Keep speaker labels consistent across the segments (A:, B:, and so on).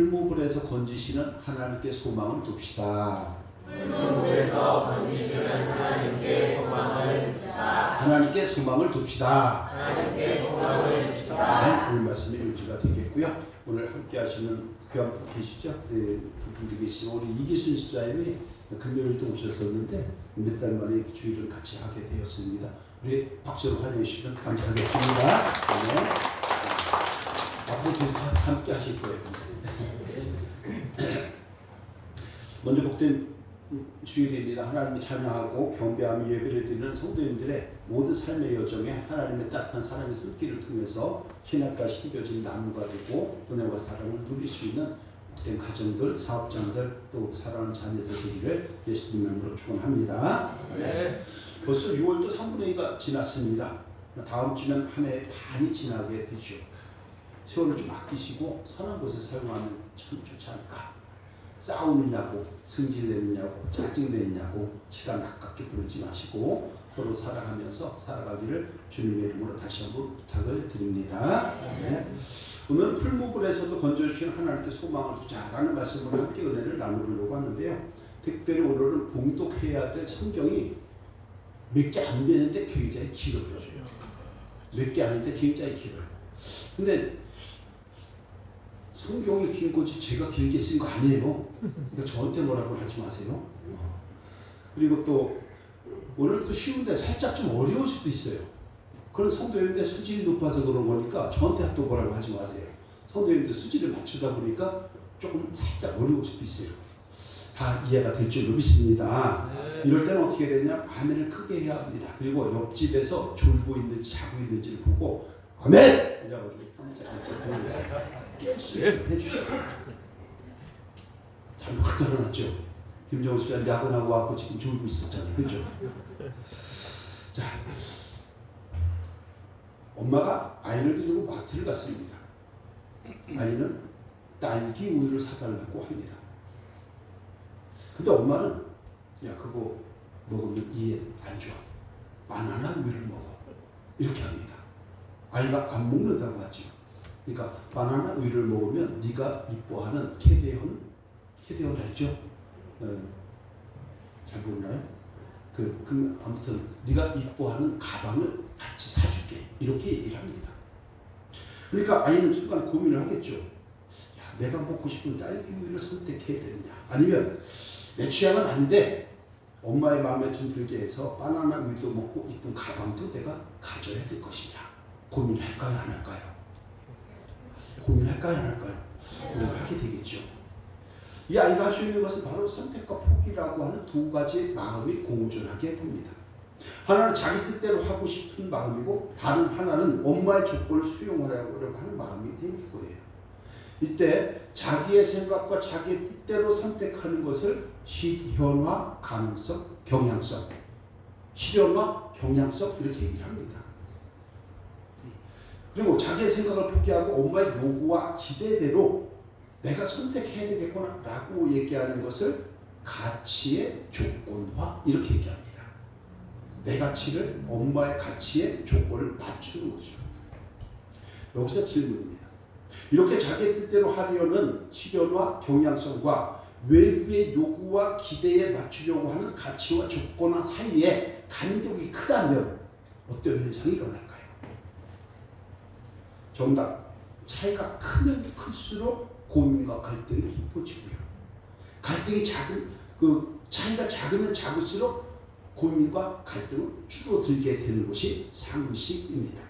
A: 풀무불에서 건지시는 하나님께 소망을 둡시다.
B: 풀무불에서 건지시는 하나님께 소망을 둡시다.
A: 하나님께 소망을 둡시다.
B: 하나님께 소망을 둡시다.
A: 네, 오늘 말씀이 유지가 되겠고요. 오늘 함께 하시는 귀한 분 계시죠? 네, 그분들 계시고 우리 이기순 집사님이 금요일도 오셨었는데 몇 달 만에 주일을 같이 하게 되었습니다. 우리 박수로 환영해 주시면 감사하겠습니다. 네. 앞으로 함께 하실 거예요. 먼저 복된 주일입니다. 하나님을 찬양하고 경배하며 예배를 드리는 성도님들의 모든 삶의 여정에 하나님의 따뜻한 사랑의 손길을 통해서 신학과 심겨진 나무가 되고 은혜와 사랑을 누릴 수 있는 복된 가정들, 사업장들, 또 사랑하는 자녀들 되기를 예수님 이름으로 축원합니다. 네. 벌써 6월도 3분의 2가 지났습니다. 다음 주면 한 해 반이 지나게 되죠. 세월을 좀 아끼시고 선한 곳에 사용하면 참 좋지 않을까. 싸우느냐고, 승질내느냐고, 짜증내느냐고 시간 아깝게 보내지 마시고 서로 사랑하면서 살아가기를 주님의 이름으로 다시 한번 부탁을 드립니다. 네. 오늘 풀무불에서도 건져주신 하나님께 소망을 두자라는 말씀으로 함께 은혜를 나누려고 하는데요. 특별히 오늘은 봉독해야 될 성경이 몇 개 안 되는데 굉장히 길어요. 몇 개 아닌데 굉장히 길어요. 근데 성경이 긴 거지 제가 길게 쓴 거 아니에요. 그러니까 저한테 뭐라고 하지 마세요. 그리고 또 오늘 또 쉬운데 살짝 좀 어려울 수도 있어요. 그런 성도님들 수준이 높아서 그런 거니까 저한테 또 뭐라고 하지 마세요. 성도님들 수준을 맞추다 보니까 조금 살짝 어려울 수도 있어요. 다 이해가 될 줄로 믿습니다. 네. 이럴 때는 어떻게 되냐? 아멘을 크게 해야 합니다. 그리고 옆집에서 졸고 있는지 자고 있는지를 보고 아멘! 이라고 해주세요. 잘못 들어놨죠? 김정은 씨가 야근하고 와서 지금 졸고 있었잖아요. 그렇죠? 자, 엄마가 아이를 데리고 마트를 갔습니다. 아이는 딸기 우유를 사달라고 합니다. 근데 엄마는 야 그거 먹으면 이해 안 좋아. 바나나 우유를 먹어. 이렇게 합니다. 아이가 안 먹는다고 하죠. 그러니까 바나나 우유를 먹으면 네가 이뻐하는 캐대헌 알죠? 잘 모르나요? 아무튼 네가 이뻐하는 가방을 같이 사줄게. 이렇게 얘기를 합니다. 그러니까 아이는 순간 고민을 하겠죠. 야, 내가 먹고 싶은 딸기 우유를 선택해야 되느냐? 아니면 내 취향은 아닌데 엄마의 마음에 좀 들게 해서 바나나 우유도 먹고 이쁜 가방도 내가 가져야 될 것이냐? 고민할까요? 안 할까요? 고민할까요? 안 할까요? 고민하게 되겠죠. 이 아이가 할 수 있는 것은 바로 선택과 포기라고 하는 두 가지의 마음이 공존하게 됩니다. 하나는 자기 뜻대로 하고 싶은 마음이고 다른 하나는 엄마의 조건을 수용하려고 하는 마음이 되는 거예요. 이때 자기의 생각과 자기의 뜻대로 선택하는 것을 실현화 가능성, 경향성, 실현화, 경향성 이렇게 얘기를 합니다. 그리고 자기의 생각을 포기하고 엄마의 요구와 기대대로 내가 선택해야 되겠구나 라고 얘기하는 것을 가치의 조건화 이렇게 얘기합니다. 내 가치를 엄마의 가치의 조건을 맞추는 거죠. 여기서 질문입니다. 이렇게 자기 뜻대로 하려는 실현화 경향성과 외부의 요구와 기대에 맞추려고 하는 가치와 조건화 사이에 간격이 크다면 어떤 현상이 일어날까요? 정답. 차이가 크면 클수록 고민과 갈등이 깊어지고요. 갈등이 차이가 작으면 작을수록 고민과 갈등은 줄어들게 되는 것이 상식입니다.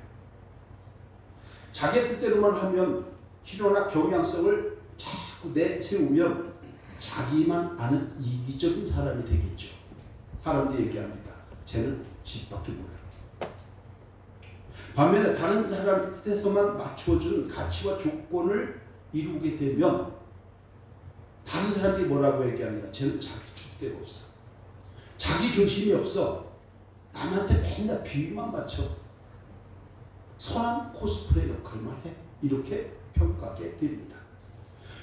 A: 자기 뜻대로만 하면 실현화 경향성을 자꾸 내세우면 자기만 아는 이기적인 사람이 되겠죠. 사람들이 얘기합니다. 쟤는 집밖에 몰라. 반면에 다른 사람 뜻에서만 맞추어주는 가치와 조건을 이루게 되면 다른 사람들이 뭐라고 얘기합니다. 쟤는 자기 줏대가 없어. 자기 중심이 없어. 남한테 맨날 비위만 맞춰. 선한 코스프레 역할만 해. 이렇게 평가하게 됩니다.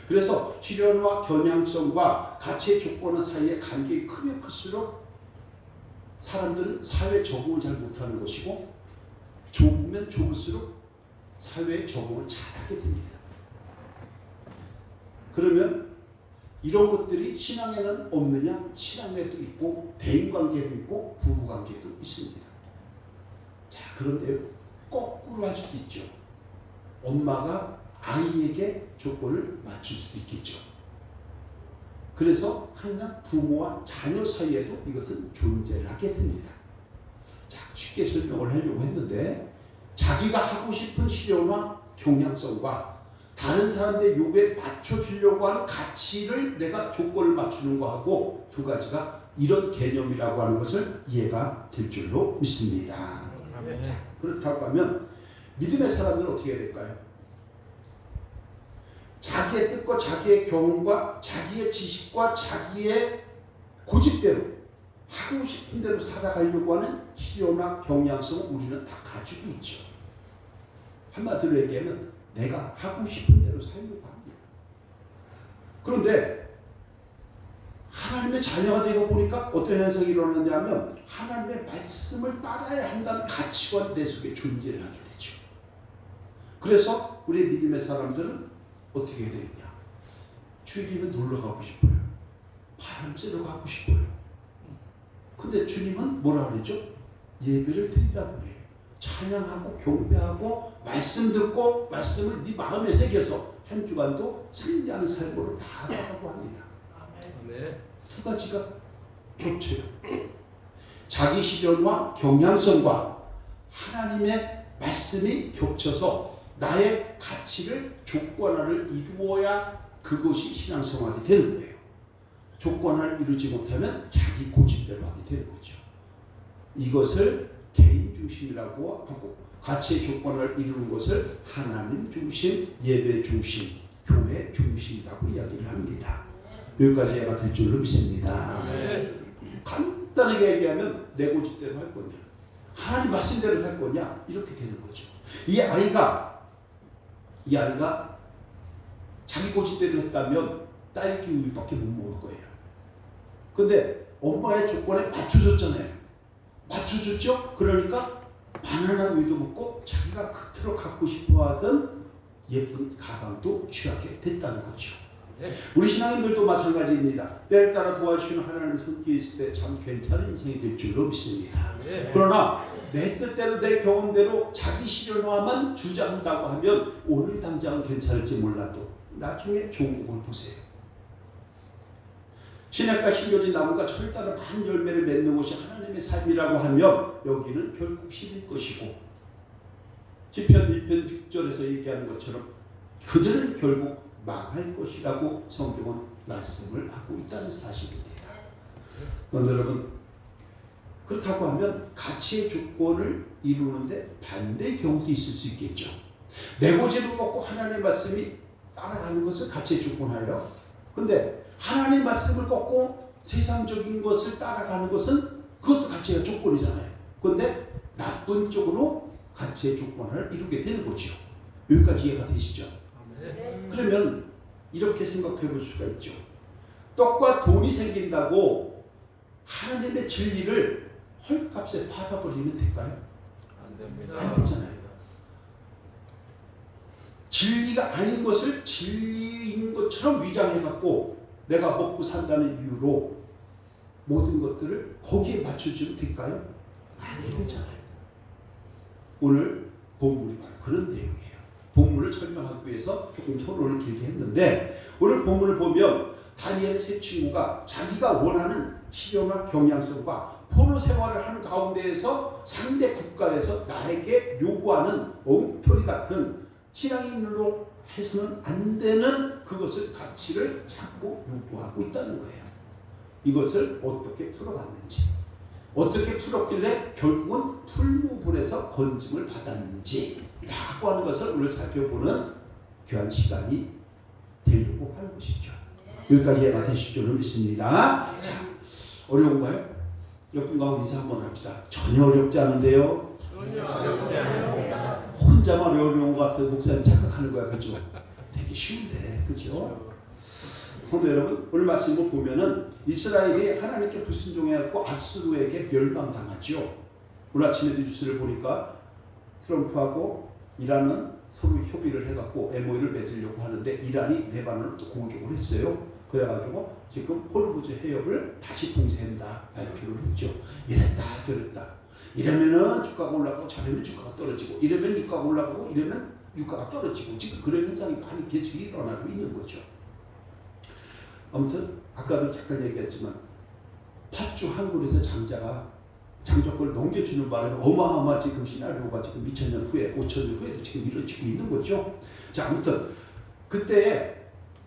A: 그래서 실현과 경향성과 가치의 조건의 사이의 간격이 크면 클수록 사람들은 사회에 적응을 잘 못하는 것이고 좁으면 좁을수록 사회에 적응을 잘하게 됩니다. 그러면 이런 것들이 신앙에는 없느냐? 신앙에도 있고 대인관계도 있고 부부관계도 있습니다. 자, 그런데 거꾸로 할 수도 있죠. 엄마가 아이에게 조건을 맞출 수도 있겠죠. 그래서 항상 부모와 자녀 사이에도 이것은 존재를 하게 됩니다. 자, 쉽게 설명을 하려고 했는데 자기가 하고 싶은 실현과 경향성과 다른 사람들의 요구에 맞춰주려고 하는 가치를 내가 조건을 맞추는 거하고 두 가지가 이런 개념이라고 하는 것을 이해가 될 줄로 믿습니다. 그렇다고 하면 믿음의 사람들은 어떻게 해야 될까요? 자기의 뜻과 자기의 경험과 자기의 지식과 자기의 고집대로 하고 싶은 대로 살아가려고 하는 실효나 경향성을 우리는 다 가지고 있죠. 한마디로 얘기하면 내가 하고 싶은 대로 살려고 합니다. 그런데 하나님의 자녀가 되고 보니까 어떤 현상이 일어나냐면 하나님의 말씀을 따라야 한다는 가치관이 내 속에 존재를 하게 되죠. 그래서 우리 믿음의 사람들은 어떻게 해야 되느냐? 주일이면 놀러 가고 싶어요. 바람 쐬러 가고 싶어요. 근데 주님은 뭐라 그러죠? 예배를 드리라고 그래요. 찬양하고 경배하고 말씀 듣고 말씀을 네 마음에 새겨서 한 주간도 승리하는 삶으로 나아가라고 합니다. 두 가지가 겹쳐요. 자기 실현과 경향성과 하나님의 말씀이 겹쳐서 나의 가치를 조건화를 이루어야 그것이 신앙생활이 되는 거예요. 조건화를 이루지 못하면 자기 고집대로 하게 되는 거죠. 이것을 개인 중심이라고 하고 가치의 조건을 이루는 것을 하나님 중심, 예배 중심, 교회 중심이라고 이야기를 합니다. 여기까지 이해가 될 줄로 믿습니다. 간단하게 얘기하면 내 고집대로 할 거냐, 하나님 말씀대로 할 거냐, 이렇게 되는 거죠. 이 아이가 자기 고집대로 했다면 딸기 우유밖에 못 먹을 거예요. 근데 엄마의 조건에 맞춰줬잖아요. 맞춰줬죠? 그러니까 바나나 우유도 먹고 자기가 그토록 갖고 싶어하던 예쁜 가방도 취하게 됐다는 거죠. 우리 신앙인들도 마찬가지입니다. 때를 따라 도와주시는 하나님의 손길이 있을 때 참 괜찮은 인생이 될 줄로 믿습니다. 그러나 내 뜻대로 내 경험대로 자기 실현화만 주장한다고 하면 오늘 당장은 괜찮을지 몰라도 나중에 좋은 걸 보세요. 시냇가 심겨진 나무가 철 따라 많은 열매를 맺는 것이 하나님의 삶이라고 하면 여기는 결국 시들 것이고 시편 1편 6절에서 얘기하는 것처럼 그들은 결국 망할 것이라고 성경은 말씀을 하고 있다는 사실입니다. 여러분, 그렇다고 하면 가치의 조건을 이루는데 반대의 경우도 있을 수 있겠죠. 내 고집을 꺾고 하나님의 말씀이 따라가는 것을 가치의 조건하여, 근데 하나님 말씀을 꺾고 세상적인 것을 따라가는 것은 그것도 가치의 조건이잖아요. 그런데 나쁜 쪽으로 가치의 조건을 이루게 되는 거죠. 여기까지 이해가 되시죠? 그러면 이렇게 생각해 볼 수가 있죠. 떡과 돈이 생긴다고 하나님의 진리를 헐값에 팔아버리면 될까요?
B: 안 됩니다.
A: 안 되잖아요. 진리가 아닌 것을 진리인 것처럼 위장해갖고 내가 먹고 산다는 이유로 모든 것들을 거기에 맞춰주면 될까요? 안 되잖아요. 오늘 본문이 바로 그런 내용이에요. 본문을 설명하기 위해서 조금 토론을 길게 했는데 오늘 본문을 보면 다니엘의 세 친구가 자기가 원하는 실현과 경향성과 포로 생활을 하는 가운데에서 상대 국가에서 나에게 요구하는 엉터리 같은 신앙인으로 해서는 안 되는 그것을 가치를 자꾸 요구하고 있다는 거예요. 이것을 어떻게 풀어갔는지, 어떻게 풀었길래 결국은 풀무불에서 건짐을 받았는지 라고 하는 것을 오늘 살펴보는 귀한 시간이 되려고 하는 것이죠. 여기까지 이해가 되실 줄로 믿습니다. 자, 어려운가요? 옆분 가운데 인사 한번 합시다. 전혀 어렵지 않은데요.
B: 전혀 어렵지 않습니다.
A: 혼자만 어려운 것 같은 목사님 착각하는 거야, 그죠? 되게 쉬운데, 그죠? 성도 여러분, 오늘 말씀을 보면은 이스라엘이 하나님께 불순종해갖고 아수르에게 멸망당하죠. 오늘 아침에 뉴스를 보니까 트럼프하고 이란은 서로 협의를 해갖고 MOU를 맺으려고 하는데 이란이 레바논을 또 공격을 했어요. 그래가지고 지금 호르무즈 해협을 다시 봉쇄한다 발표를 했죠. 이랬다 저랬다. 이러면은 주가가 올라가고 저러면 주가가 떨어지고 이러면 유가가 올라가고 이러면 유가가 떨어지고 지금 그런 현상이 많이 계속 일어나고 있는 거죠. 아무튼 아까도 잠깐 얘기했지만 팥주 한국에서 장자걸 넘겨주는 바람에 어마어마한 지금 시나리오가 지금 2000년 후에 5000년 후에도 지금 이루어지고 있는 거죠. 자, 아무튼 그때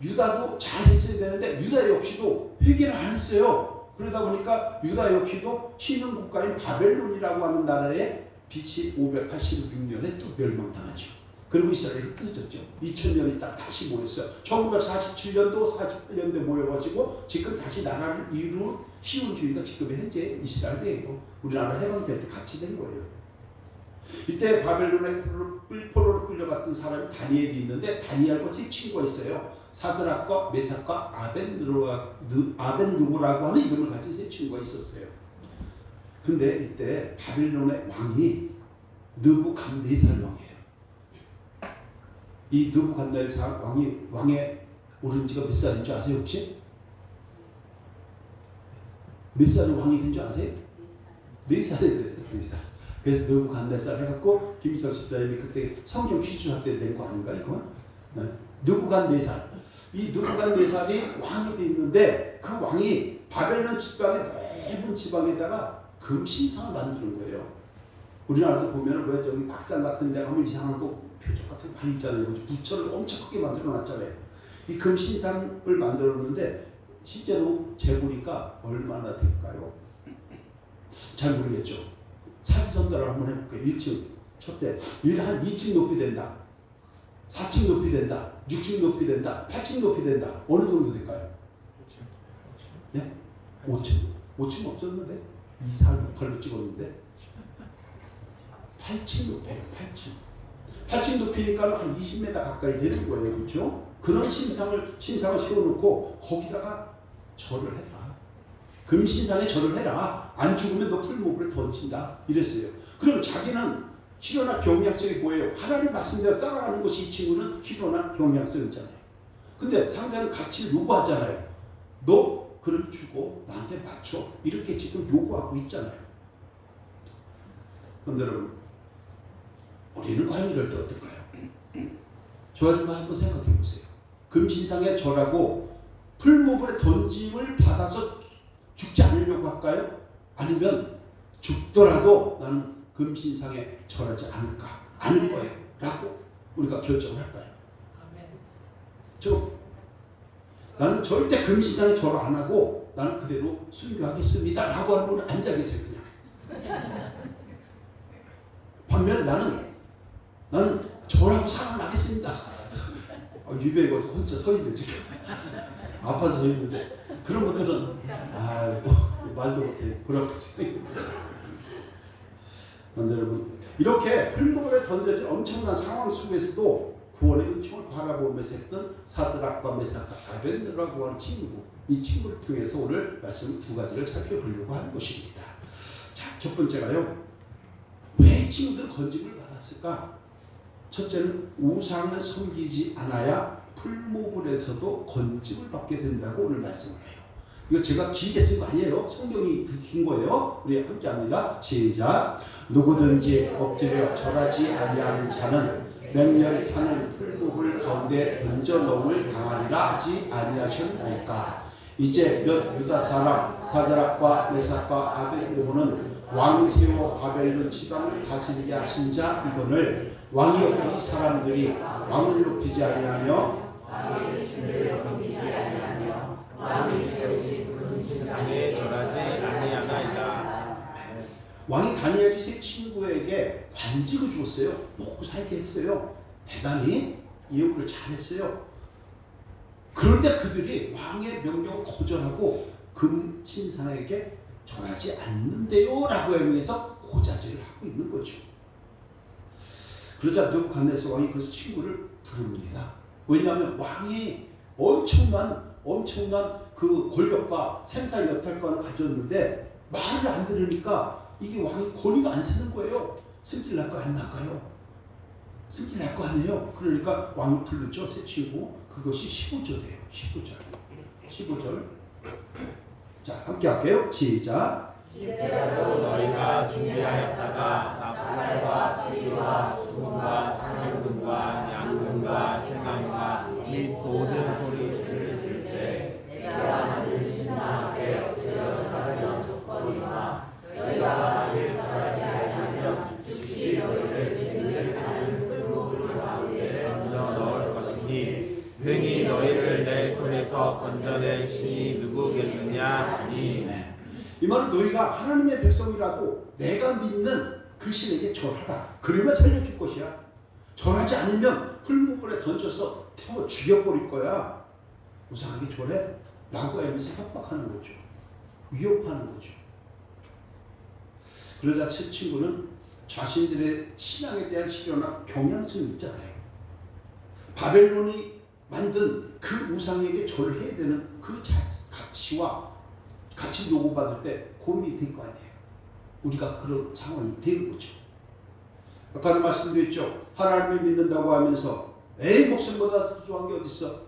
A: 유다도 잘 했어야 되는데 유다 역시도 회개를 안 했어요. 그러다 보니까 유다 역시도 신흥 국가인 바벨론이라고 하는 나라에 BC 586년에 또 멸망당하죠. 그리고 이스라엘이 흩어졌죠. 2000년이 딱 다시 모였어요. 1947년도 48년도에 모여가지고 지금 다시 나라를 이룬 시온주의가 지금 현재 이스라엘이에요. 우리나라 해방될 때 같이 된 거예요. 이때 바벨론에 포로로 끌려갔던 사람이 다니엘이 있는데 다니엘과 세 친구가 있어요. 사드락과 메삭과 아벤누고라고 하는 이름을 가진 세 친구가 있었어요. 근데 이때 바벨론의 왕이 느부갓네살 왕이에요. 이 느부갓네살 왕에 오른 지가 몇 살인 줄 아세요 혹시? 몇 살에 왕이 된 줄 아세요? 4살에 됐어요. 4살. 그래서 느부갓네살 해갖고 김희철 집사님이 그때 성경 퀴즈할 때 낸 거 아닌가 이거? 네. 느부갓네살. 이 느부갓네살이 왕이 돼 있는데 그 왕이 바벨론 지방의 넓은 지방에다가 금신상을 만드는 거예요. 우리나라도 보면은 왜 저기 박산 같은 데 가면 이상한 거 표적 같은 거 많이 있잖아요. 부처를 엄청 크게 만들어 놨잖아요. 이 금신상을 만들었는데 실제로 재보니까 얼마나 될까요? 잘 모르겠죠. 사지선다를 한번 해볼게요. 1층 첫째 한 2층 높이 된다. 4층 높이 된다. 6층 높이 된다. 8층 높이 된다. 어느 정도 될까요? 5층. 네? 5층 없었는데 2, 4, 6, 8로 찍었는데 8층 높이에요. 8층 높이니까 한 20m 가까이 되는 거예요. 그렇죠? 그런 신상을 세워놓고 거기다가 절을 해라. 금신상에 절을 해라. 안 죽으면 너 풀목을 던진다. 이랬어요. 그럼 자기는 희로나 경향성이 뭐예요? 하나님 말씀대로 따라가는 것이 이 친구는 희로나 경향성이잖아요. 근데 상대는 가치를 요구하잖아요. 너 그럼 주고 나한테 맞춰. 이렇게 지금 요구하고 있잖아요. 그런데 여러분 우리는 과연 이럴 때 어떨까요? 저 아줌마 한번 생각해 보세요. 금신상에 절하고 풀무불에 던짐을 받아서 죽지 않으려고 할까요? 아니면 죽더라도 나는 금신상에 절하지 않을 거예요 라고 우리가 결정을 할까요? 나는 절대 금신상에 절 안 하고 나는 그대로 순교하겠습니다 라고 하는 분은 안 자겠어요. 그냥 반면에 나는 절하고 살아나겠습니다. 유배에 가서 혼자 서 있는데 지금 아파서 서 있는데 그런 분들은 아이고 말도 못해. 그렇게 그런데 여러분 이렇게 풀무불에 던져진 엄청난 상황 속에서도 구원의 은총을 바라보면서 했던 사드락과 메삭과 아벤느라고 하는 친구, 이 친구를 통해서 오늘 말씀 두 가지를 살펴보려고 하는 것입니다. 자, 첫 번째가요. 왜 이 친구들은 건짐을 받았을까? 첫째는 우상을 섬기지 않아야 풀무불에서도 건짐을 받게 된다고 오늘 말씀을 해요. 이거 제가 길게 쓴 거 아니에요. 성경이 긴 거예요. 우리 함께 합니다. 시작. 누구든지 엎드려 절하지 아니하는 자는 맹렬타는 풀무불 가운데 던져놓음을 당하리라 하지 아니하셨나이까. 이제 몇 유다 사람 사드락과 메삭과 아벤느고는 왕 세워 바벨론 지방을 다스리게 하신 자 이거늘 왕이 없는 이 사람들이 왕을 높이지 아니하며
B: 신상에 절하지 아니하나이다.
A: 왕이 다니엘이 세 친구에게 관직을 주었어요. 먹고 살게 했어요. 대단히 예우를 잘했어요. 그런데 그들이 왕의 명령을 거절하고 금신상에게 절하지 않는데요 라고 하면서 고자질을 하고 있는 거죠. 그러자 느부갓네살 왕이 그 친구를 부릅니다. 왜냐하면 왕이 엄청난 그 권력과 생사 여탈권을 가졌는데 말을 안 들으니까 이게 왕이 권위가 안 서는 거예요. 승질 날까 안 날까요? 승진할 거 아니에요. 그러니까 왕이 불렀죠. 새 친구. 그것이 15절이에요. 15절. 자, 함께 할게요. 시작.
B: 이때라도 너희가 준비하였다가 나팔과 피리와 수금과 상용등과 양등과 생강과 이 모든 소리를 들을 때 내가 만든 신상 앞에 엎드려 절하면 좋거니와 너희가 만일 절하지 아니하면 즉시 너희를 맹렬하는 불목을 가운데 던져 넣을 것이니 능히 너희를 내 손에서 건져낼 신이 누구겠느냐 하니.
A: 이 말은 너희가 하나님의 백성이라고 내가 믿는 그 신에게 절하라. 그러면 살려줄 것이야. 절하지 않으면 풀무불에 던져서 태워 죽여버릴 거야. 우상하게 절해? 라고 하면서 협박하는 거죠. 위협하는 거죠. 그러자 새 친구는 자신들의 신앙에 대한 실현과 경향성이 있잖아요. 바벨론이 만든 그 우상에게 절을 해야 되는 그 가치와 같이 요구받을 때 고민이 될 거 아니에요. 우리가 그런 상황이 되는 거죠. 아까도 말씀드렸죠. 하나님을 믿는다고 하면서 에이 목숨보다 더 중요한 게 어디 있어?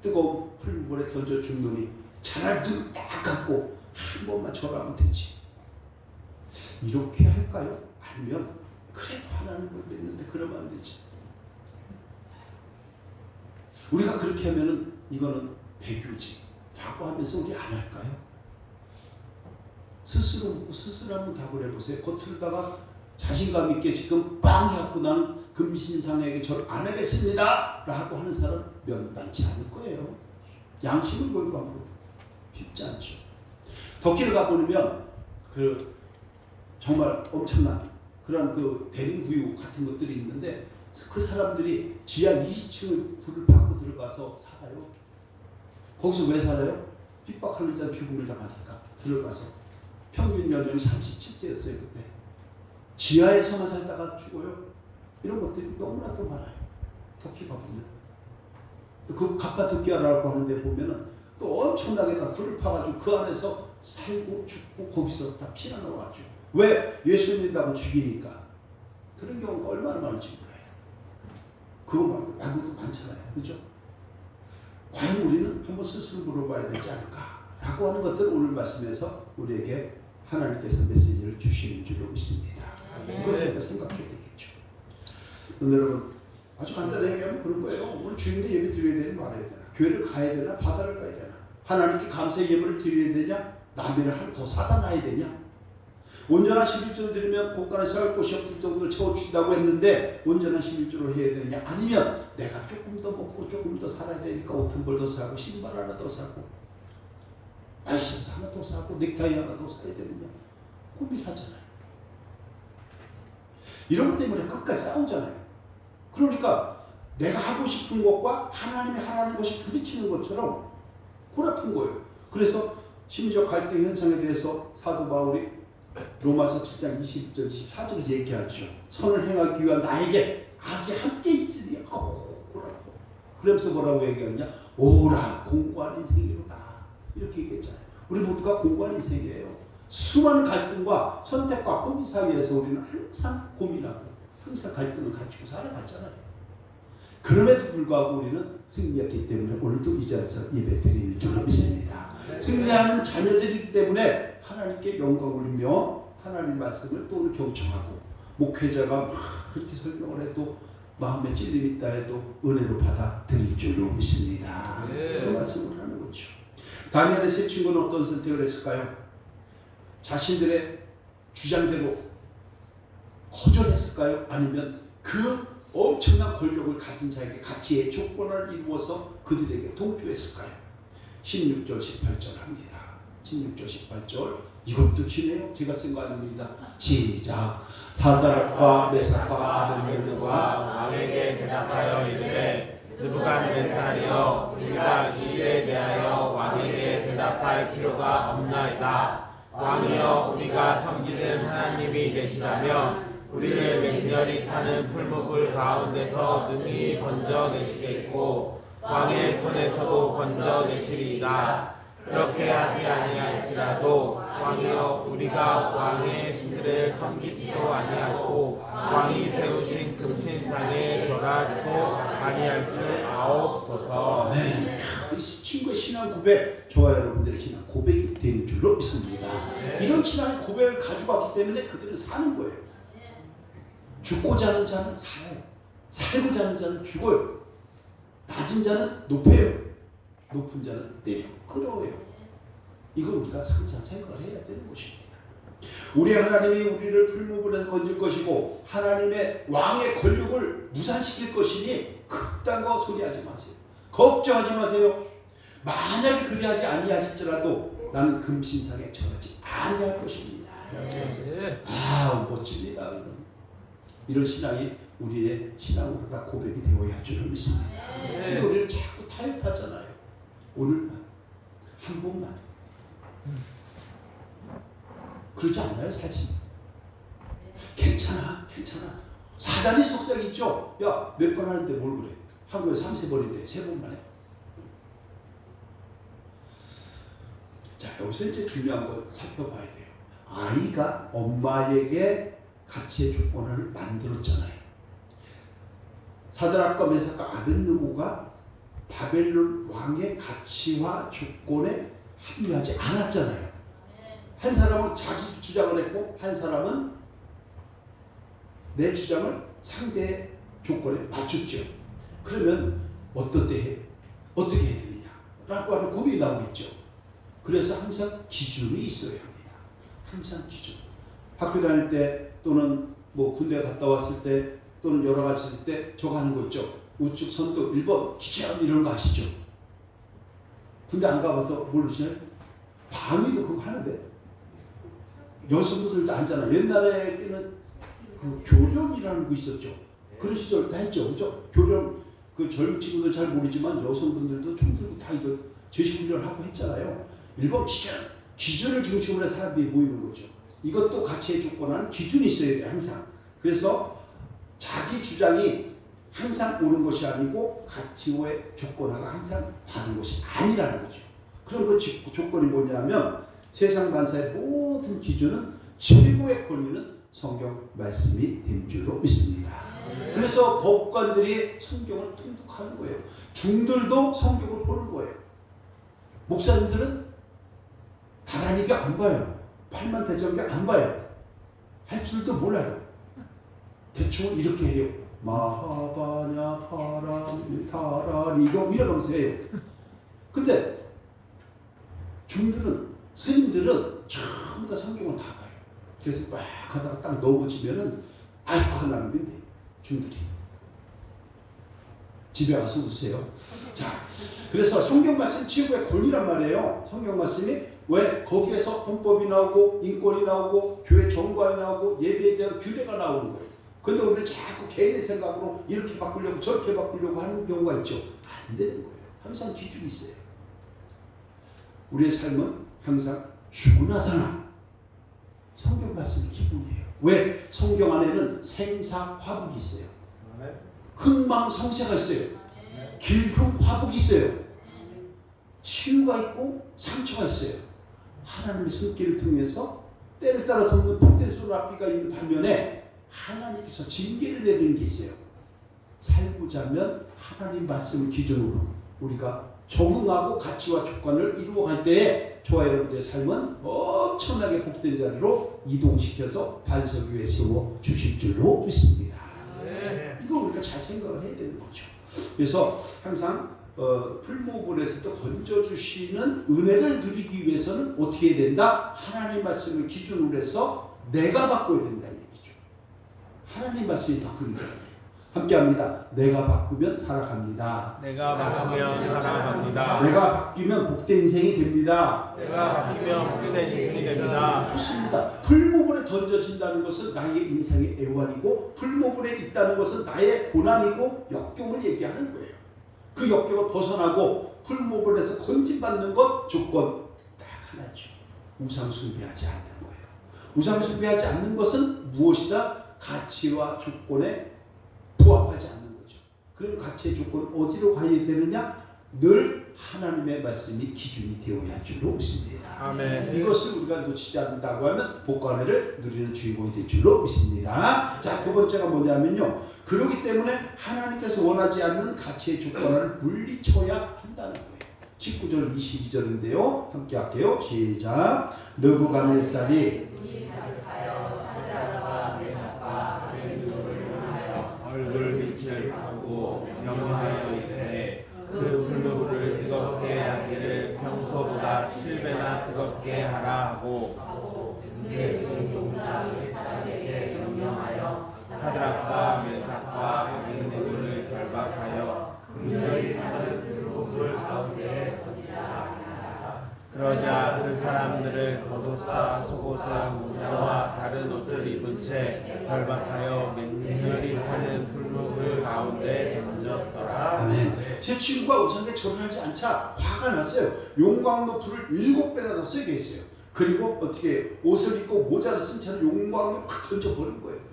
A: 뜨거운 풀물에 던져 죽느니 차라리 눈 딱 감고 한 번만 절하면 되지. 이렇게 할까요? 아니면 그래도 하나님을 믿는데 그러면 안 되지. 우리가 그렇게 하면은 이거는 배교지 라고 하면서 우리 안 할까요? 스스로 묻고 스스로 한번 답을 해보세요. 겉으로다가 자신감 있게 지금 빵 해갖고 나는 금신상에게 절 안 하겠습니다 라고 하는 사람 면단치 않을 거예요. 양심을 걸고 하면 쉽지 않죠. 덕기를 가보면 그 정말 엄청난 그런 그 대림구육 같은 것들이 있는데 그 사람들이 지하 20층을 불을 받고 들어가서 살아요. 거기서 왜 살아요? 핍박하는 자 죽음을 당하니까 들어가서. 평균 연령이 37세였어요 그때. 지하에서만 살다가 죽어요. 이런 것들이 너무나도 많아요. 터키가 보면. 그 갑바도키아라고 하는데 보면은 또 엄청나게 다 불을 파가지고 그 안에서 살고 죽고 거기서 다 피나 나와가지고. 왜? 예수 믿는다고 죽이니까. 그런 경우가 얼마나 많은지 몰라요. 그거 말고도 많잖아요. 그죠? 과연 우리는 한번 스스로 물어봐야 되지 않을까? 라고 하는 것들을 오늘 말씀에서 우리에게 하나님께서 메시지를 주시는 줄로 믿습니다. 그러니까 생각해야 되겠죠. 여러분 아주 간단하게 얘기하면 그런 거예요. 오늘 주님께 예배 드려야 되나 말아야 되나? 교회를 가야 되나? 바다를 가야 되나? 하나님께 감사의 예물을 드려야 되냐? 라면을 하나 더 사다 놔야 되냐? 온전한 11조를 드리면 곳간에 쌓을 곳이 없을 정도로 채워준다고 했는데 온전한 11조를 해야 되느냐? 아니면 내가 조금 더 먹고 조금 더 살아야 되니까 옷 한 벌 더 사고 신발 하나 더 사고 아이셔츠 하나 더 사고 넥타이 하나 더 사야 되느냐? 고민하잖아요. 이런 것 때문에 끝까지 싸우잖아요. 그러니까 내가 하고 싶은 것과 하나님이 하라는 것이 부딪히는 것처럼 골아픈 거예요. 그래서 심지어 갈등 현상에 대해서 사도 바울이 로마서 7장 22절 24절 얘기하죠. 선을 행하기 위한 나에게 악이 함께 있으니 골아파. 그러면서 뭐라고 얘기하냐? 오라 공고한 인생이로다. 이렇게 얘기했잖아요. 우리 모두가 공고한 인생이에요. 수많은 갈등과 선택과 포기 사이에서 우리는 항상 고민하고 항상 갈등을 가지고 살아갔잖아요. 그럼에도 불구하고 우리는 승리했기 때문에 오늘도 이 자리에서 예배 드리는 줄로 믿습니다. 승리하는 자녀들이기 때문에 하나님께 영광 올리며 하나님 말씀을 또 경청하고 목회자가 막 그렇게 설명을 해도 마음에 찔림이 있다 해도 은혜로 받아 드릴 줄로 믿습니다. 그 말씀을 하는 거죠. 다니엘의 세 친구는 어떤 선택을 했을까요? 자신들의 주장대로 거절했을까요? 아니면 그 엄청난 권력을 가진 자에게 같이의 조건을 이루어서 그들에게 동조했을까요? 16절 18절 합니다. 16절 18절 이것도 기네요. 제가 쓴 거 아닙니다. 시작. 사드락과 메삭과 아벤느고가
B: 왕에게 대답하여 이르되 느부갓네살이여 우리가 이 일에 대하여 왕에게 대답할 필요가 없나이다. 왕이여 우리가 섬기는 하나님이 계시다면 우리를 맹렬히 타는 풀무불 가운데서 능히 건져내시겠고 왕의 손에서도 건져내시리이다. 그렇게 하지 아니할지라도 왕이여 우리가 왕의 신들을 섬기지도 아니하고 왕이 세우신 금신상에 절하지도 아니할 줄 아옵소서.
A: 네. 이 친구의 신앙 고백, 저와 여러분들의 신앙 고백이 된 줄로 믿습니다. 이런 신앙의 고백을 가지고 왔기 때문에 그들은 사는 거예요. 죽고자 하는 자는 살아요. 살고자 하는 자는 죽어요. 낮은 자는 높아요. 높은 자는 내려 끌어요. 이걸 우리가 항상 생각을 해야 되는 것입니다. 우리 하나님이 우리를 풀무불에서 건질 것이고 하나님의 왕의 권력을 무산시킬 것이니 그딴 거 소리하지 마세요. 걱정하지 마세요. 만약에 그리하지 아니하실지라도 나는 금신상에 절하지 아니할 것입니다. 멋집니다. 이런 신앙이 우리의 신앙으로 다 고백이 되어야 할 줄을 믿습니다. 근데 우리는 자꾸 타협하잖아요. 오늘만, 한 번만. 그렇지 않나요, 사실? 괜찮아. 사단이 속삭이죠. 야, 몇 번 하는데 뭘 그래? 한국에 3-4번인데 3번만 해. 자, 여기서 이제 중요한 걸 살펴봐야 돼요. 아이가 엄마에게 가치의 조건을 만들었잖아요. 사드락과 메삭과 아벳느고가 바벨론 왕의 가치와 조건에 합류하지 않았잖아요. 한 사람은 자기 주장을 했고 한 사람은 내 주장을 상대의 조건에 맞췄죠. 그러면 어떻게 해야 되느냐라고 하는 고민이 나오겠죠. 그래서 항상 기준이 있어야 합니다. 항상 기준. 학교 다닐 때 또는 뭐 군대 갔다 왔을 때 또는 여러 가지 있을 때 저거 하는 거 있죠. 우측 선도 1번 기준 이런 거 아시죠? 군대 안 가봐서 모르시나요? 방위도 그거 하는데 여성분들도 앉잖아. 옛날에는 그 교련이라는 거 있었죠. 그런 시절 다 했죠, 그죠? 교련 그 젊은 친구들 잘 모르지만 여성분들도 총 들고 다 이거 제식훈련을 하고 했잖아요. 1번 기준을 중심으로 해서 사람들이 모이는 거죠. 이것도 가치의 조건은 기준이 있어야 돼요, 항상. 그래서 자기 주장이 항상 옳은 것이 아니고 가치의 조건화가 항상 다른 것이 아니라는 거죠. 그런 그 조건이 뭐냐면 세상 만사의 모든 기준은 최고의 권위는 성경 말씀이 된 줄로 믿습니다. 그래서 법관들이 성경을 통독하는 거예요. 중들도 성경을 보는 거예요. 목사님들은 다라니게 안 봐요. 팔만 대정게 안 봐요. 할 줄도 몰라요. 대충 이렇게 해요. 마하바냐 타라니 이거 이러면서 해요. 근데 중들은 스님들은 전부 다 성경을 다 봐요. 그래서 막 하다가 딱 넘어지면은 아이고 하나님인데 중들이 집에 가서 웃으세요. 자, 그래서 성경 말씀 최고의 권위란 말이에요. 성경 말씀이 왜 거기에서 헌법이 나오고 인권이 나오고 교회 정관이 나오고 예배에 대한 규례가 나오는 거예요. 근데 우리는 자꾸 개인의 생각으로 이렇게 바꾸려고 저렇게 바꾸려고 하는 경우가 있죠. 안 되는 거예요. 항상 기준이 있어요. 우리의 삶은 항상 휴구나 사나 성경 말씀이 기본이에요. 왜? 성경 안에는 생사화복이 있어요. 흥망성쇠가 있어요. 길흉화복이 있어요. 치유가 있고 상처가 있어요. 하나님의 손길을 통해서 때를 따라 돕는 포텐소라피가 있는 반면에 하나님께서 징계를 내리는 게 있어요. 살고자 하면 하나님 말씀을 기준으로 우리가 적응하고 가치와 조건을 이루어갈 때에 저와 여러분들의 삶은 엄청나게 복된 자리로 이동시켜서 반석 위에 세워 주실 줄로 믿습니다. 이거 우리가 잘 생각을 해야 되는 거죠. 그래서 항상 풀무불에서도 건져주시는 은혜를 누리기 위해서는 어떻게 해야 된다? 하나님 말씀을 기준으로 해서 내가 바꿔야 된다는 얘기죠. 하나님 말씀이 바꾸는 거예요. 함께합니다. 내가 바꾸면 살아갑니다.
B: 내가 바꾸면 살아갑니다.
A: 내가 바뀌면 복된 인생이 됩니다.
B: 내가 바뀌면 복된 인생이 됩니다.
A: 그렇습니다. 풀무불에 던져진다는 것은 나의 인생의 애환이고 풀무불에 있다는 것은 나의 고난이고 역경을 얘기하는 거예요. 그 역경을 벗어나고 풀무불에서 건진받는 것 조건 딱 하나죠. 우상 숭배하지 않는 거예요. 우상 숭배하지 않는 것은 무엇이다? 가치와 조건에 부합하지 않는 거죠. 그럼 가치의 조건 어디로 가야 되느냐? 늘 하나님의 말씀이 기준이 되어야 할 줄로 믿습니다.
B: 아멘.
A: 이것을 우리가 놓치지 않는다고 하면 복권을 누리는 주인공이 될 줄로 믿습니다. 자, 두 번째가 뭐냐면요. 그렇기 때문에 하나님께서 원하지 않는 가치의 조건을 물리쳐야 한다는 거예요. 19절 22절인데요. 함께 할게요. 시작. 느부갓네살이
B: 얼굴 빛을 하고 명령하여 이르되 그 불로를 뜨겁게 하기를 평소보다 7배나 뜨겁게 하라 하고 사드락과 메삭과 아벤느고를 결박하여 그들이 타는 불목을 가운데에 던지라. 그러자 그 사람들을 겉옷과 속옷과 모자와 다른 옷을 입은 채 결박하여 맹렬히 타는 불목을 가운데 던졌더라.
A: 아멘. 제 친구가 우상에 절을 하지 않자 화가 났어요. 용광로 불을 7배나 더 쓰게 했어요. 그리고 어떻게 옷을 입고 모자를 쓴 채로 용광로 확 던져버린 거예요.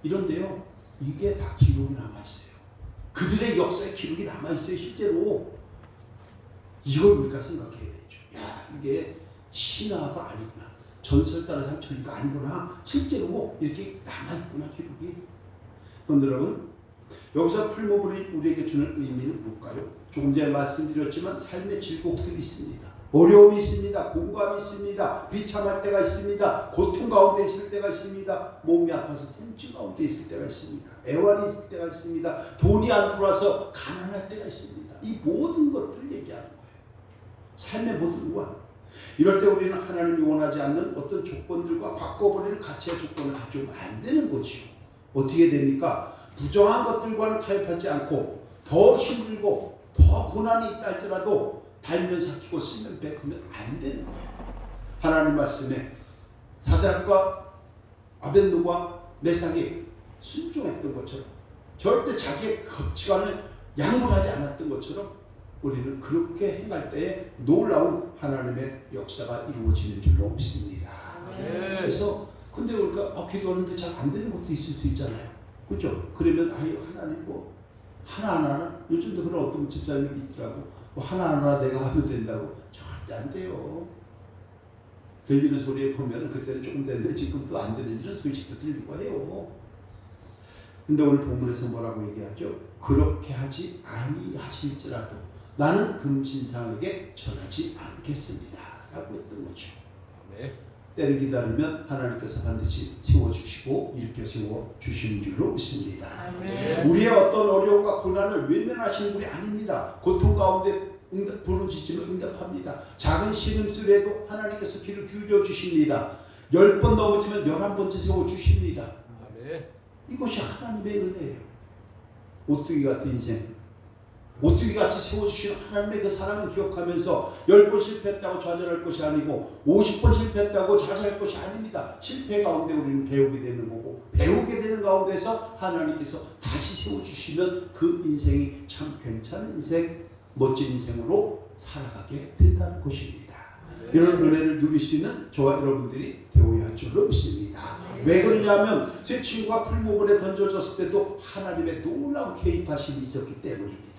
A: 이런데요, 이게 다 기록이 남아있어요. 그들의 역사의 기록이 남아있어요. 실제로 이걸 우리가 생각해야 되죠. 야, 이게 신화가 아니구나, 전설 따라 삼천리가 아니구나, 실제로 이렇게 남아있구나, 기록이. 여러분, 여기서 풀모블이 우리에게 주는 의미는 뭘까요? 조금 전에 말씀드렸지만 삶의 질곡들이 있습니다. 어려움이 있습니다. 공감이 있습니다. 비참할 때가 있습니다. 고통 가운데 있을 때가 있습니다. 몸이 아파서 통증 가운데 있을 때가 있습니다. 애환이 있을 때가 있습니다. 돈이 안 들어와서 가난할 때가 있습니다. 이 모든 것들을 얘기하는 거예요. 삶의 모든 것. 이럴 때 우리는 하나님이 원하지 않는 어떤 조건들과 바꿔버리는 가치의 조건을 가지고 안 되는 거죠. 어떻게 됩니까? 부정한 것들과는 타협하지 않고 더 힘들고 더 고난이 있다 할지라도 달면 삭히고 쓰면 베풀면 안 되는 거예요. 하나님 말씀에 사드락과 아벤느고와 메삭이 순종했던 것처럼, 절대 자기의 가치관을 양보하지 않았던 것처럼 우리는 그렇게 행할 때에 놀라운 하나님의 역사가 이루어지는 줄로 믿습니다. 그래서 근데 우리가 기도하는데 잘 안 되는 것도 있을 수 있잖아요. 그렇죠? 그러면 아유, 하나님 뭐 하나하나, 요즘도 그런 어떤 집사님이 있더라고. 뭐 하나하나 내가 하면 된다고. 절대 안 돼요. 들리는 소리에 보면 그때는 조금 됐는데 지금 또 안 되는 이런 소식도 들리고 해요. 근데 오늘 본문에서 뭐라고 얘기하죠? 그렇게 하지 아니하실지라도 나는 금신상에게 전하지 않겠습니다 라고 했던 거죠.
B: 네.
A: 때를 기다리면 하나님께서 반드시 세워주시고 일으켜 세워주시는 줄로 믿습니다.
B: 아멘.
A: 우리의 어떤 어려움과 고난을 외면하시는 분이 아닙니다. 고통 가운데 부르짖으면 응답합니다. 작은 신음소리에도 하나님께서 귀를 기울여 주십니다. 10번 넘어지면 11번째 세워주십니다.
B: 아멘.
A: 이것이 하나님의 은혜예요. 오뚜기 같은 인생, 오뚜기 같이 세워주시는 하나님의 그 사랑을 기억하면서 10번 실패했다고 좌절할 것이 아니고 50번 실패했다고 자살할 것이 아닙니다. 실패 가운데 우리는 배우게 되는 거고, 배우게 되는 가운데서 하나님께서 다시 세워주시면 그 인생이 참 괜찮은 인생, 멋진 인생으로 살아가게 된다는 것입니다. 이런 은혜를 누릴 수 있는 저와 여러분들이 되어야 할 줄로 믿습니다. 왜 그러냐면 제 친구가 풀모블에 던져졌을 때도 하나님의 놀라운 개입하심이 있었기 때문입니다.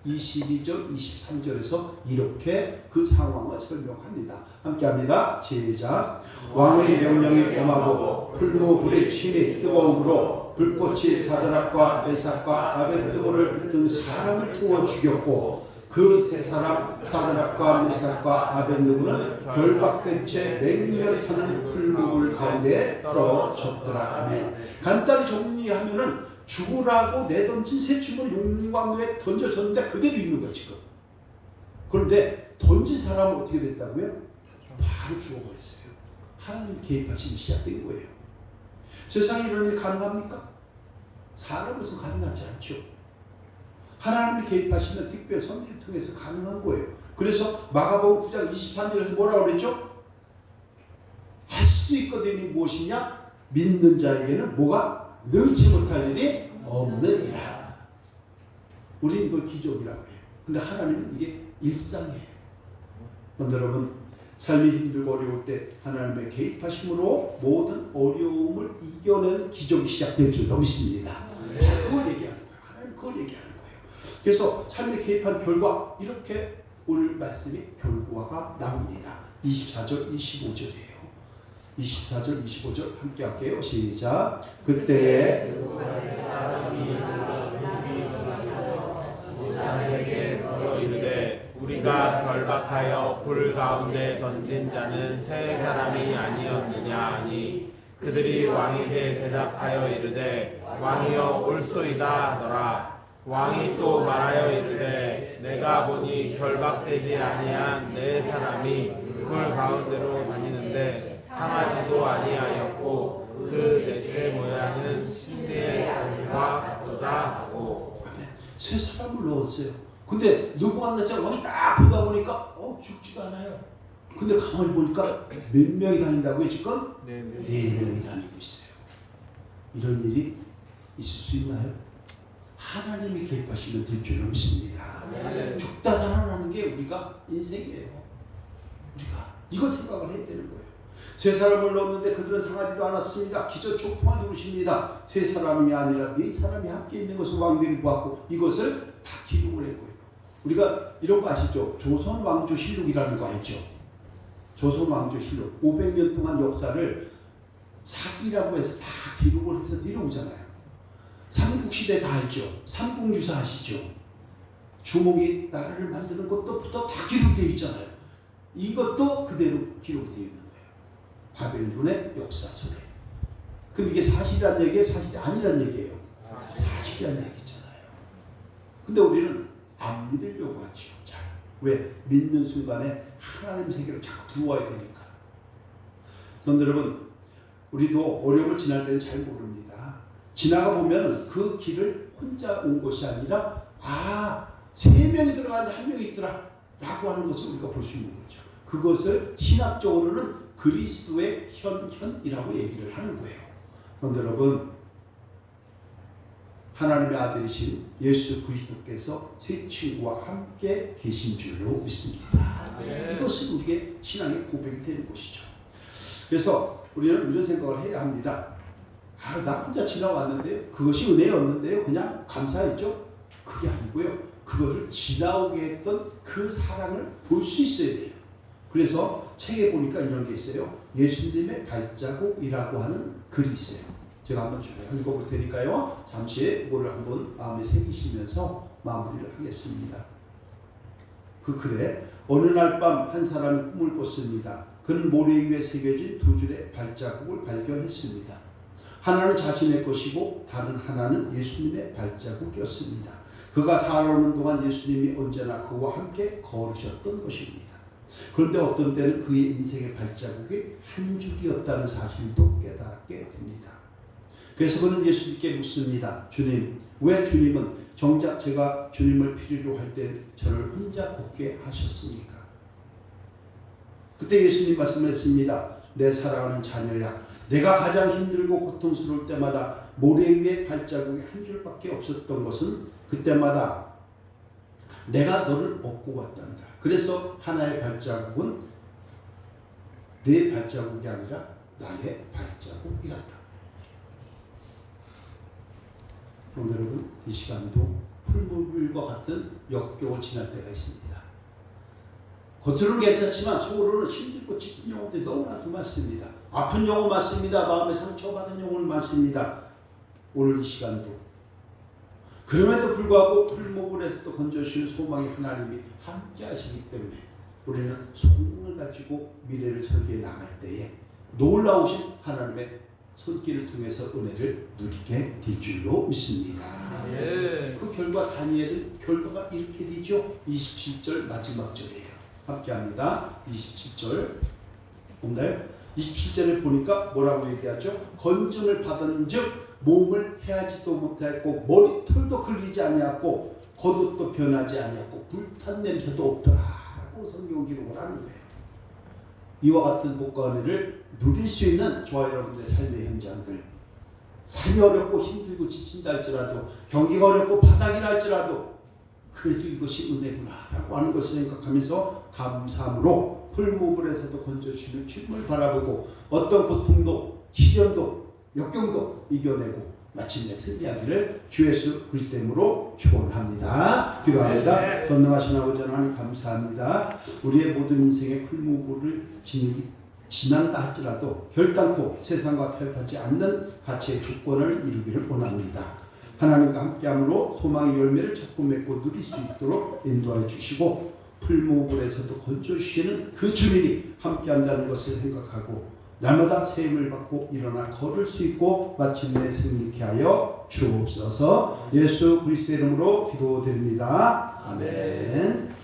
A: 22절, 23절에서 이렇게 그 상황을 설명합니다. 함께합니다. 시작. 왕의 명령이 엄하고 풀모불의 힘이 뜨거움으로 불꽃이 사드락과 메삭과 아벤느고를 든 사람을 태워 죽였고 그 세 사람 사드락과 메삭과 아벤느고는 결박된 채 맹렬히 타는 풀모불 가운데 떨어졌더라. 아멘. 간단히 정리하면은 죽으라고 내던진 새 춤을 용광로에 던져졌는데 그대로 있는 거야 지금. 그런데 던진 사람은 어떻게 됐다고요? 바로 죽어버렸어요. 하나님 개입하심이 시작된 거예요. 세상에 이런 일이 가능합니까? 사람으로서 가능하지 않죠. 하나님이 개입하시면 특별 선지를 통해서 가능한 거예요. 그래서 마가복음 9장 23절에서 뭐라고 그랬죠? 할 수 있거든이 무엇이냐? 믿는 자에게는 뭐가 능치 못할 일이 없느니라. 우리는 이걸 기적이라고 해요. 근데 하나님은 이게 일상이에요. 여러분, 삶이 힘들고 어려울 때 하나님의 개입하심으로 모든 어려움을 이겨내는 기적이 시작될 줄로 믿습니다. 그걸 얘기하는 거예요. 하나님 그걸 얘기하는 거예요. 그래서 삶에 개입한 결과 이렇게 오늘 말씀이 결과가 나옵니다. 24절 25절이에요. 24절 25절 함께 할게요. 시작. 그때에
B: 모세에게 물어 이르되 우리가 결박하여 불 가운데 던진 자는 세 사람이 아니었느냐 하니 그들이 왕에게 대답하여 이르되 왕이여 올소이다 하더라. 왕이 또 말하여 이르되 내가 보니 결박되지 아니한 네 사람이 불 가운데로 다니는데 상하지도 아니하였고 그 넷의 모양은 신의 양과 같도다 하고.
A: 세 사람을 넣었어요. 근데 느부갓네살 왕이 딱 보다 보니까 죽지도 않아요. 근데 가만히 보니까 몇 명이 다닌다고요 지금? 네 명이 다니고 있어요. 이런 일이 있을 수 있나요? 하나님이 개입하시면 될 줄로 믿습니다. 죽다 살아나는 게 우리가 인생이에요. 우리가 이거 생각을 해야 되는 거예요. 세 사람을 넣었는데 그들은 상하지도 않았습니다. 기저촉통을 누르십니다. 세 사람이 아니라 네 사람이 함께 있는 것을 왕들이 보았고 이것을 다 기록을 한 거예요. 우리가 이런 거 아시죠? 조선 왕조 실록이라는 거 알죠? 조선 왕조 실록 500년 동안 역사를 사기라고 해서 다 기록을 해서 내려오잖아요. 삼국시대 다 알죠? 삼국유사 아시죠? 주몽이 나라를 만드는 것부터 다 기록되어 있잖아요. 이것도 그대로 기록되어 있는 거예요. 바벨론의 역사 속에. 그럼 이게 사실이란 얘기예요? 사실이 아니란 얘기예요? 사실이란 얘기잖아요. 근데 우리는 안 믿으려고 하죠. 잘. 왜? 믿는 순간에 하나님 세계로 자꾸 들어와야 되니까. 그런데 여러분, 우리도 어려움을 지날 때는 잘 모릅니다. 지나가 보면 그 길을 혼자 온 것이 아니라 세 명이 들어가는데 한 명이 있더라 라고 하는 것을 우리가 볼 수 있는 거죠. 그것을 신학적으로는 그리스도의 현이라고 얘기를 하는 거예요. 그런데 여러분, 하나님의 아들이신 예수 그리스도께서 세 친구와 함께 계신 줄로 믿습니다. 이것은 우리의 신앙의 고백이 되는 것이죠. 그래서 우리는 이런 생각을 해야 합니다. 나 혼자 지나왔는데요. 그것이 은혜였는데요. 그냥 감사했죠. 그게 아니고요. 그것을 지나오게 했던 그 사랑을 볼 수 있어야 돼요. 그래서 책에 보니까 이런 게 있어요. 예수님의 발자국이라고 하는 글이 있어요. 제가 한번 읽어볼 테니까요. 잠시 그거를 한번 마음에 새기시면서 마무리를 하겠습니다. 그 글에 어느 날 밤 한 사람이 꿈을 꿨습니다. 그는 모래 위에 새겨진 두 줄의 발자국을 발견했습니다. 하나는 자신의 것이고 다른 하나는 예수님의 발자국이었습니다. 그가 살아오는 동안 예수님이 언제나 그와 함께 걸으셨던 것입니다. 그런데 어떤 때는 그의 인생의 발자국이 한 줄이었다는 사실도 깨닫게 됩니다. 그래서 그는 예수님께 묻습니다. 주님, 왜 주님은 정작 제가 주님을 필요로 할 때 저를 혼자 걷게 하셨습니까? 그때 예수님 말씀했습니다. 내 사랑하는 자녀야, 내가 가장 힘들고 고통스러울 때마다 모래 위에 발자국이 한 줄밖에 없었던 것은 그때마다 내가 너를 얻고 왔단다. 그래서 하나의 발자국은 내 발자국이 아니라 나의 발자국이란다. 여러분, 이 시간도 풀무불과 같은 역경을 지날 때가 있습니다. 겉으로는 괜찮지만 속으로는 힘들고 짙은 영혼들이 너무나도 많습니다. 아픈 영혼 많습니다. 마음에 상처받은 영혼 많습니다. 오늘 이 시간도 그럼에도 불구하고 풀무불에서도 건져주시는 소망의 하나님이 함께 하시기 때문에 우리는 소망을 가지고 미래를 설계해 나갈 때에 놀라우신 하나님의 손길을 통해서 은혜를 누리게 될 줄로 믿습니다. 그 결과 다니엘은 결과가 이렇게 되죠. 27절 마지막 절이에요. 함께합니다. 27절 없나요? 27절에 보니까 뭐라고 얘기하죠? 건증을 받은 즉 몸을 해하지도 못하였고 머리털도 흘리지 아니하였고 겉옷도 변하지 아니하였고 불탄 냄새도 없더라 라고 성경 기록을 하는 거예요. 이와 같은 복과 은혜를 누릴 수 있는 저와 여러분들의 삶의 현장들, 삶이 어렵고 힘들고 지친다 할지라도, 경기가 어렵고 바닥이라 할지라도 그래도 이것이 은혜구나 라고 하는 것을 생각하면서 감사함으로 풀무불에서도 건져주시는 주님을 바라보고 어떤 고통도 시련도 역경도 이겨내고 마침내 승리하기를 주 예수 그리스도 이름으로 축원합니다. 기도합니다. 건너가신 아버지 하나님 감사합니다. 우리의 모든 인생의 풀무불을 지난다 할지라도 결단코 세상과 타협하지 않는 가치의 주권을 이루기를 원합니다. 하나님과 함께함으로 소망의 열매를 자꾸 맺고 누릴 수 있도록 인도하여 주시고 풀무불에서도 건져주시는 그 주님이 함께한다는 것을 생각하고 날마다 새 힘을 받고 일어나 걸을 수 있고 마침내 승리케 하여 주옵소서. 예수 그리스도 이름으로 기도드립니다. 아멘.